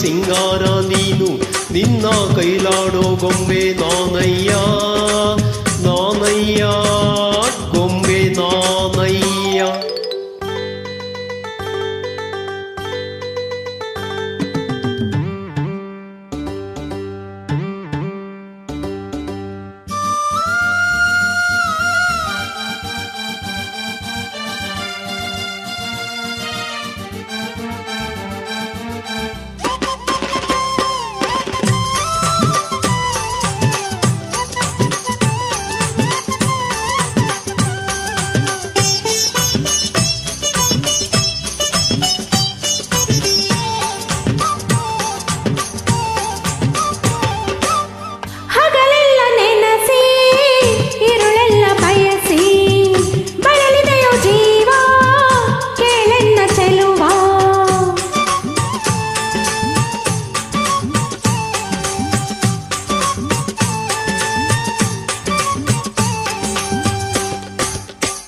ಸಿಂಗಾರ ನೀನು ನಿನ್ನ ಕೈಲಾಡೋ ಗೊಂಬೆ ನಾನಯ್ಯ ನಾನಯ್ಯ ಗೊಂಬೆ ನಾನಯ್ಯ.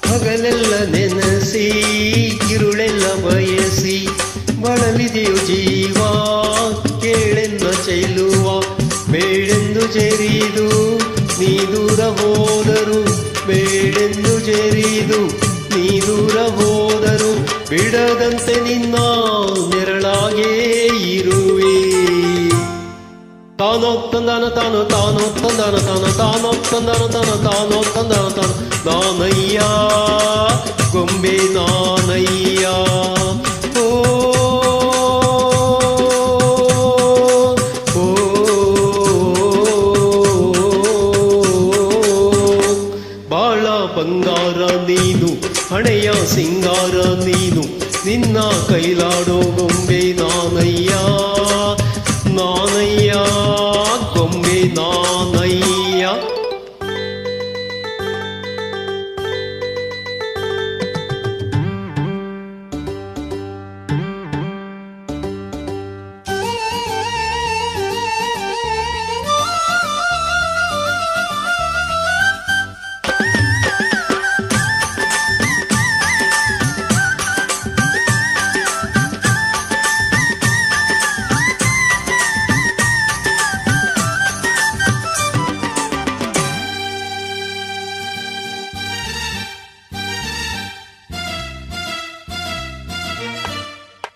ಹಗಲೆಲ್ಲ ನೆನಸಿ ಇರುಳೆಲ್ಲ ಬಯಸಿ ಬಳಲಿದೆಯೋ ಜೀವ ಕೇಳೆನ್ನ ಚೆಲ್ಲುವ ಬೇಡೆಂದು ಜರಿದು ನೀ ದೂರ ಹೋದರು ಬೇಡೆಂದು ಜರಿದು ನೀ ದೂರ ಹೋದರು ಬಿಡದಂತೆ ನಿನ್ನ ನೆರಳಾಗೇ ಇರುವೆ. ತಾನೋ ತಂದಾನ ತಾನು ತಾನೋ ತಂದಾನ ತಾನು ತಾನೋ ತಂದಾನ ತಾನು ತಾನೋ ತಂದಾನ ತಾನು ನಾನಯ್ಯ ಗೊಂಬೆ ನಾನಯ್ಯ. ಓ ಬಾಳ ಬಂಗಾರ ನೀನು ಹಣೆಯ ಸಿಂಗಾರ ನೀನು ನಿನ್ನ ಕೈಲಾಡೋ ಗೊಂಬೆ ನಾನಯ್ಯ ನಾನಯ್ಯ ಗೊಂಬೆ ನಾನಯ್ಯ.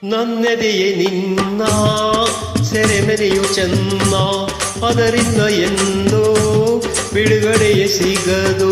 ನನ್ನೆದೆಯೇ ನಿನ್ನ ಸೆರೆಮನೆಯು ಚೆನ್ನ ಅದರಿಂದ ಎಂದು ಬಿಡುಗಡೆಯೇ ಸಿಗದು.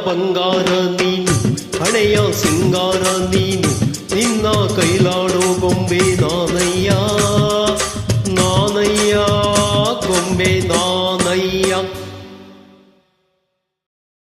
ಬಂಗಾರ ನೀನು ಹಣೆಯ ಸಿಂಗಾರ ನೀನು ನಿನ್ನ ಕೈಲಾಡೋ ಗೊಂಬೆ ನಾನಯ್ಯ ನಾನಯ್ಯ ಗೊಂಬೆ ನಾ